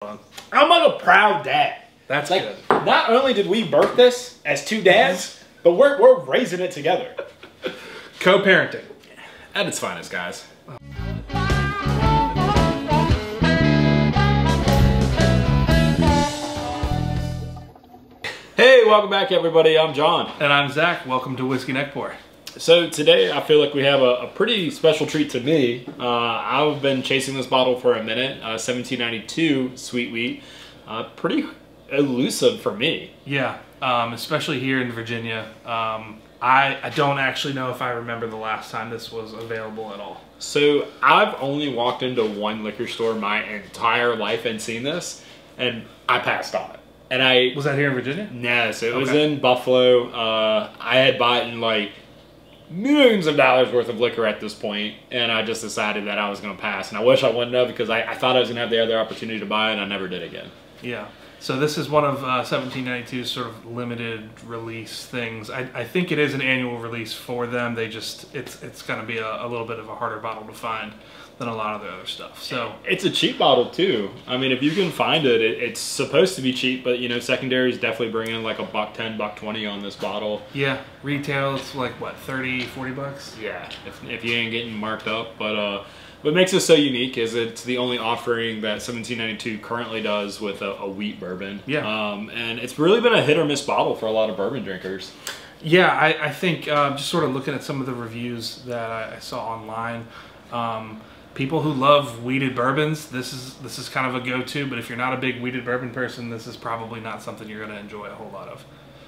I'm like a proud dad. That's like, good. Not only did we birth this as two dads, but we're raising it together. Co-parenting at its finest, guys. Hey, welcome back, everybody. I'm John. And I'm Zach. Welcome to Whiskey Neck Pour. So today I feel like we have a pretty special treat to me. I've been chasing this bottle for a minute. 1792 Sweet Wheat. Pretty elusive for me. Yeah, especially here in Virginia. I don't actually know if I remember the last time this was available at all. So I've only walked into one liquor store my entire life and seen this, and I passed on it. And was that here in Virginia? No, so it was in Buffalo. I had bought in like millions of dollars worth of liquor at this point, and I just decided that I was going to pass. And I wish I wouldn't have, because I thought I was going to have the other opportunity to buy it, and I never did again. Yeah. So this is one of 1792's sort of limited release things. I think it is an annual release for them. They just it's going to be a little bit of a harder bottle to find than a lot of the other stuff. So it's a cheap bottle too. I mean, if you can find it, it's supposed to be cheap, but you know, secondaries definitely bring in like $110, $120 on this bottle. Yeah, retail it's like what, 30, 40 bucks? Yeah, if you ain't getting marked up. But what makes it so unique is it's the only offering that 1792 currently does with a wheat bourbon. Yeah. And it's really been a hit or miss bottle for a lot of bourbon drinkers. Yeah, I think just sort of looking at some of the reviews that I saw online, people who love wheated bourbons, this is kind of a go-to, but if you're not a big wheated bourbon person, this is probably not something you're going to enjoy a whole lot of.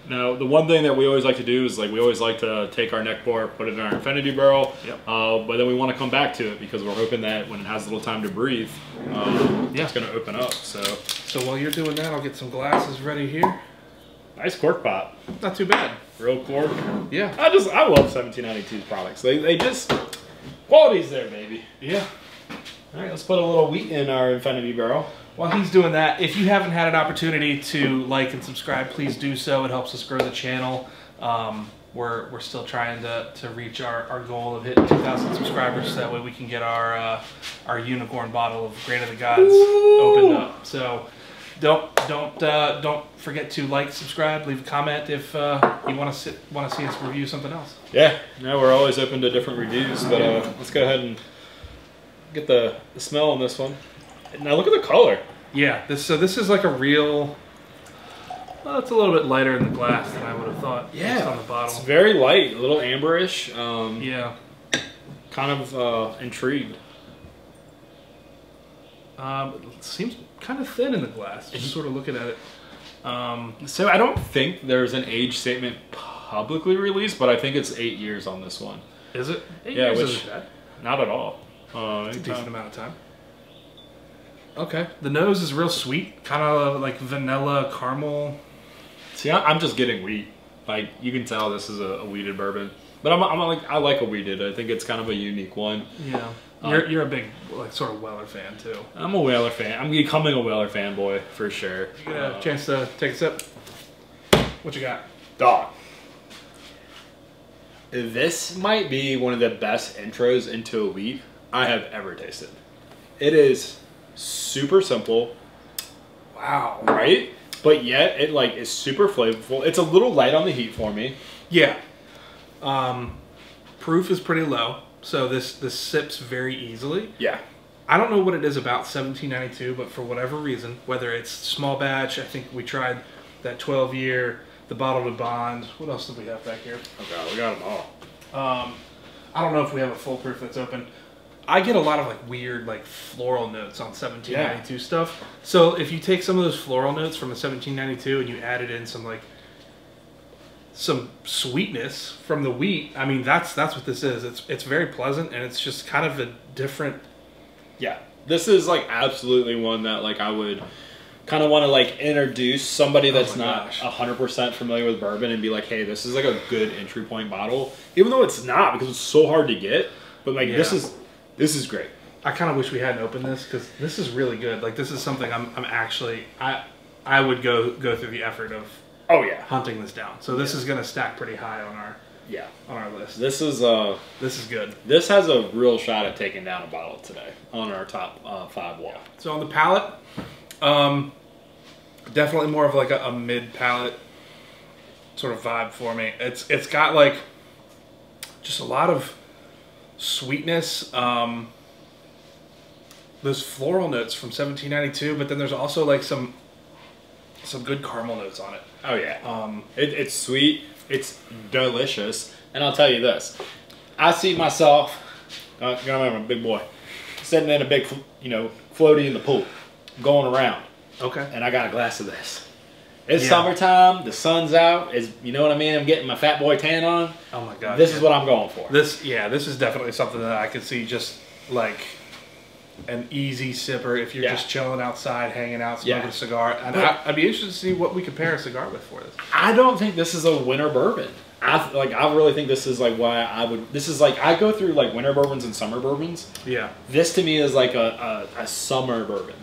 Now, the one thing that we always like to do is we always like to take our neck pour, put it in our infinity barrel, but then we want to come back to it because we're hoping that when it has a little time to breathe, it's going to open up. So while you're doing that, I'll get some glasses ready here. Nice cork pop. Not too bad. Real cork. Yeah. I love 1792's products. They just, quality's there, baby. Yeah. All right, let's put a little wheat in our infinity barrel. While he's doing that, if you haven't had an opportunity to like and subscribe, please do so. It helps us grow the channel. We're still trying to reach our goal of hitting 2,000 subscribers, so that way we can get our unicorn bottle of Grain of the Gods opened up. So don't forget to like, subscribe, leave a comment if you want to see us review something else. Yeah, no, we're always open to different reviews, but let's go ahead and get the smell on this one. Now look at the color. Yeah, this is like a real. Well, it's a little bit lighter in the glass than I would have thought. Yeah, on the bottle. It's very light, a little amberish. Yeah, kind of intrigued. It seems kind of thin in the glass. Just sort of looking at it. So I don't think there's an age statement publicly released, but I think it's 8 years on this one. Is it? 8 years which isn't bad. Not at all. It's a decent amount of time. Okay. The nose is real sweet, kind of like vanilla caramel. See, I'm just getting wheat. Like, you can tell this is a wheated bourbon. But I like a wheated. I think it's kind of a unique one. Yeah. You're a big sort of Weller fan too. I'm a Weller fan. I'm becoming a Weller fanboy for sure. You get a chance to take a sip? What you got? Dog. This might be one of the best intros into a wheat I have ever tasted. It is super simple. Wow. Right? But yet it is super flavorful. It's a little light on the heat for me. Yeah. Proof is pretty low, so this sips very easily. Yeah. I don't know what it is about 1792, but for whatever reason, whether it's small batch, I think we tried that 12-year, the bottle to bond. What else do we have back here? Oh god, we got them all. I don't know if we have a full proof that's open. I get a lot of weird floral notes on 1792 stuff. So if you take some of those floral notes from the 1792 and you add it in some sweetness from the wheat, I mean that's what this is. It's very pleasant, and it's just kind of a different. Yeah, this is absolutely one that I would kind of want to introduce somebody that's not 100% familiar with bourbon and be like, hey, this is a good entry point bottle, even though it's not, because it's so hard to get. But this is great. I kind of wish we hadn't opened this, because this is really good. This is something I'm actually I would go through the effort of hunting this down. So this is going to stack pretty high on our list. This is good. This has a real shot at taking down a bottle today on our top 5 wall. So on the palate, Definitely more of like a mid palate sort of vibe for me. It's got like just a lot of sweetness. Those floral notes from 1792, but then there's also like some good caramel notes on it. Oh yeah. It's sweet. It's delicious. And I'll tell you this, I see myself, I'm a big boy, sitting in a big, floaty in the pool, going around. Okay. And I got a glass of this. It's Yeah. summertime. The sun's out. You know what I mean? I'm getting my fat boy tan on. Oh my god. This is what I'm going for. This is definitely something that I could see just like an easy sipper if you're just chilling outside, hanging out, smoking a cigar. And I'd be interested to see what we compare a cigar with for this. I don't think this is a winter bourbon. I really think this is like why I would. This is like I go through like winter bourbons and summer bourbons. Yeah. This to me is like a summer bourbon.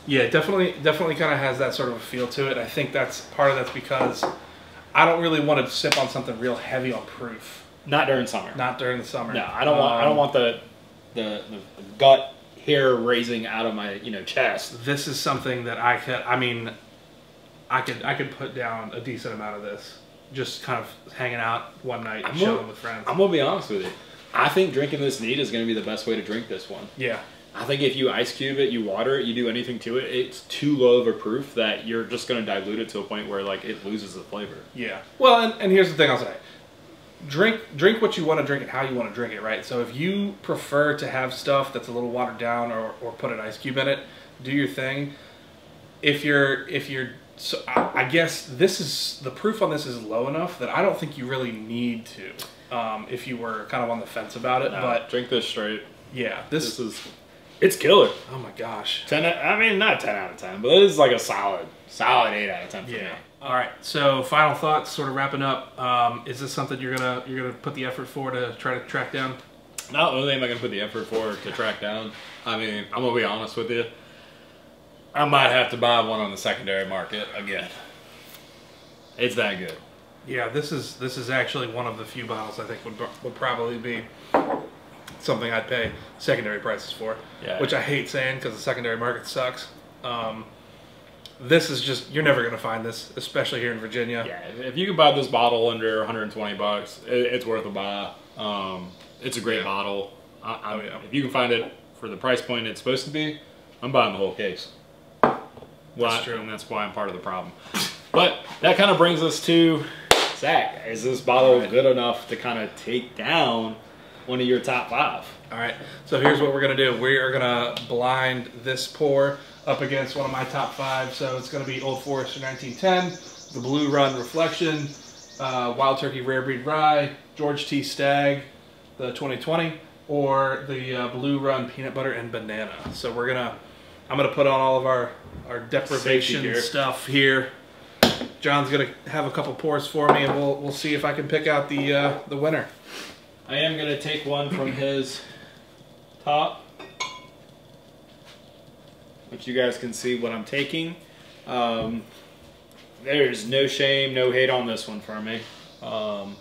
Yeah, definitely kind of has that sort of a feel to it. I think that's because I don't really want to sip on something real heavy on proof. Not during summer. Not during the summer. No, I don't want the gut hair raising out of my chest. This is something that I could put down a decent amount of this. Just kind of hanging out one night, chilling with friends. I'm gonna be honest with you. I think drinking this neat is gonna be the best way to drink this one. Yeah. I think if you ice cube it, you water it, you do anything to it, it's too low of a proof that you're just going to dilute it to a point where like it loses the flavor. Yeah. Well, and here's the thing I'll say. Drink what you want to drink and how you want to drink it, right? So if you prefer to have stuff that's a little watered down or put an ice cube in it, do your thing. So I guess the proof on this is low enough that I don't think you really need to if you were kind of on the fence about it. But drink this straight. Yeah, it's killer. Oh my gosh. Not 10 out of 10, but it is like a solid 8 out of 10 for me. All right. So final thoughts, sort of wrapping up. Is this something you're gonna put the effort for to try to track down? Not only am I gonna put the effort for to track down. I mean, I'm gonna be honest with you. I might have to buy one on the secondary market again. It's that good. Yeah, this is actually one of the few bottles I think would probably be something I'd pay secondary prices for, which I hate saying because the secondary market sucks. This is just, you're never going to find this, especially here in Virginia. Yeah, if you can buy this bottle under 120 bucks, it's worth a buy. It's a great bottle. If you can find it for the price point it's supposed to be, I'm buying the whole case. That's true. And that's why I'm part of the problem. But that kind of brings us to, Zach, is this bottle good enough to kind of take down one of your top 5? All right, so here's what we're gonna do. We are gonna blind this pour up against one of my top 5. So it's gonna be Old Forester 1910, the Blue Run Reflection, Wild Turkey Rare Breed Rye, George T. Stagg, the 2020, or the Blue Run Peanut Butter and Banana. So I'm gonna put on all of our deprivation stuff here. John's gonna have a couple pours for me, and we'll see if I can pick out the winner. I am going to take one from his top, which you guys can see what I'm taking. There's no shame, no hate on this one for me. But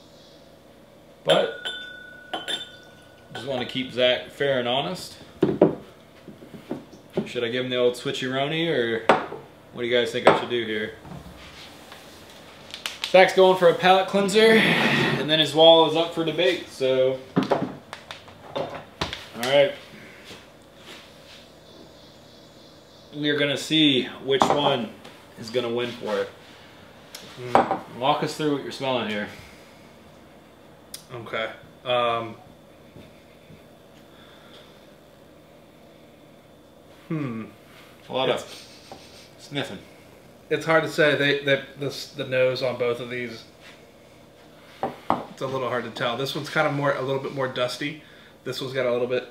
just want to keep Zach fair and honest. Should I give him the old switcheroni, or what do you guys think I should do here? Zach's going for a palate cleanser, and then his wall is up for debate, so. Alright. We're going to see which one is going to win for it. Walk us through what you're smelling here. Okay. A lot of sniffing. It's hard to say. The nose on both of these, it's a little hard to tell. This one's kind of a little bit more dusty. This one's got a little bit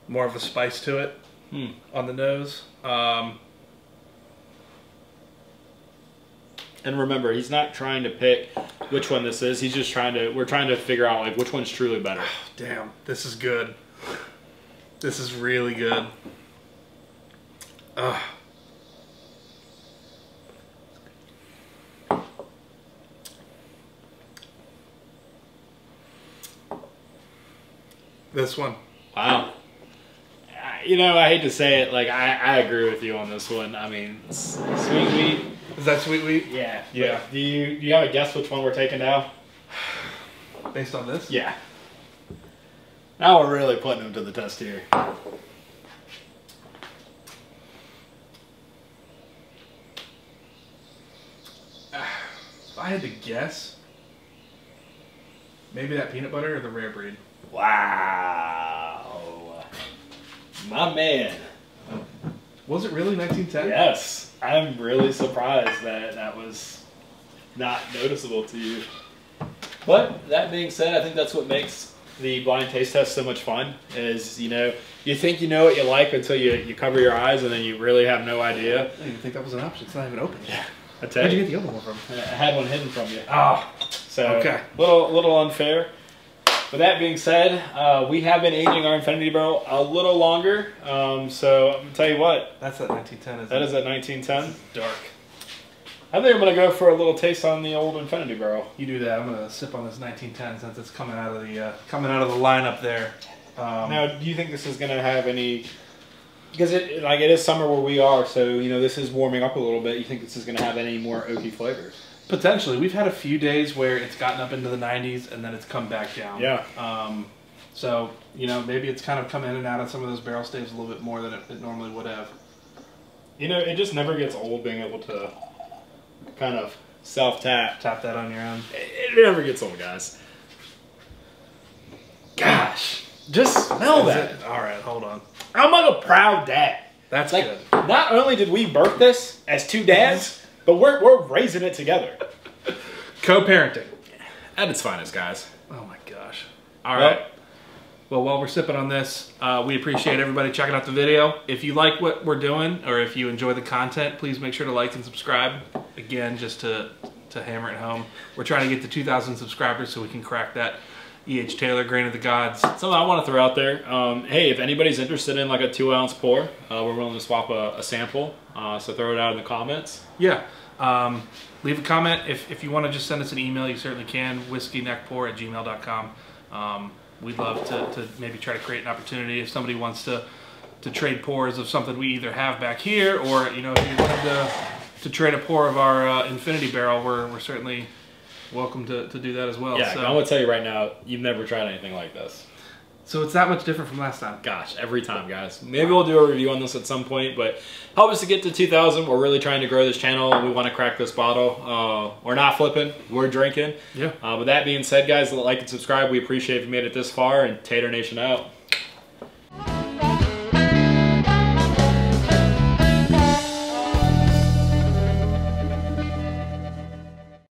more of a spice to it on the nose. And remember, he's not trying to pick which one this is. He's just we're trying to figure out like which one's truly better. Oh, damn, this is good. This is really good. This one. Wow. I hate to say it, like I agree with you on this one. I mean, sweet wheat. Is that sweet wheat? Yeah. Yeah. Do you have a guess which one we're taking now? Based on this? Yeah. Now we're really putting them to the test here. If I had to guess, maybe that peanut butter or the rare breed. Wow. My man. Was it really 1910? Yes. I'm really surprised that that was not noticeable to you. But that being said, I think that's what makes the blind taste test so much fun is, you think you know what you like until you cover your eyes and then you really have no idea. I didn't even think that was an option. It's not even open. Yeah. Where'd you get the other one from? I had one hidden from you. Oh, so okay. Little unfair. With that being said, we have been aging our Infinity Barrel a little longer. So I'm gonna tell you what. That's at 1910, isn't That it? is at 1910. Dark. I think I'm gonna go for a little taste on the old Infinity Barrel. You do that. I'm gonna sip on this 1910 since it's coming out of the lineup there. Now, do you think this is gonna have any? Because it is summer where we are, so this is warming up a little bit. You think this is gonna have any more oaky flavors? Potentially. We've had a few days where it's gotten up into the 90s and then it's come back down. Yeah. So maybe it's kind of come in and out of some of those barrel staves a little bit more than it normally would have. It just never gets old being able to kind of self-tap. Tap that on your own. It never gets old, guys. Gosh, just smell that. All right, hold on. I'm like a proud dad. That's like, good. Not only did we birth this as two dads, but we're raising it together. Co-parenting. At its finest, guys. Oh my gosh. All right. Well, while we're sipping on this, we appreciate everybody checking out the video. If you like what we're doing, or if you enjoy the content, please make sure to like and subscribe. Again, just to hammer it home, we're trying to get to 2,000 subscribers so we can crack that E.H. Taylor Grain of the Gods. Something I want to throw out there. Hey, if anybody's interested in like a 2-ounce pour, we're willing to swap a sample. So throw it out in the comments. Yeah. Leave a comment. If you want to just send us an email, you certainly can. whiskeyneckpour@gmail.com. We'd love to maybe try to create an opportunity if somebody wants to trade pours of something we either have back here, or if you wanted to trade a pour of our Infinity Barrel, we're certainly welcome to do that as well. Yeah, so, I'm gonna tell you right now, you've never tried anything like this. So it's that much different from last time. Gosh, every time, guys. Maybe we'll do a review on this at some point, but help us to get to 2,000. We're really trying to grow this channel. We want to crack this bottle. We're not flipping. We're drinking. Yeah. With that being said, guys, like and subscribe. We appreciate if you made it this far, and Tater Nation out.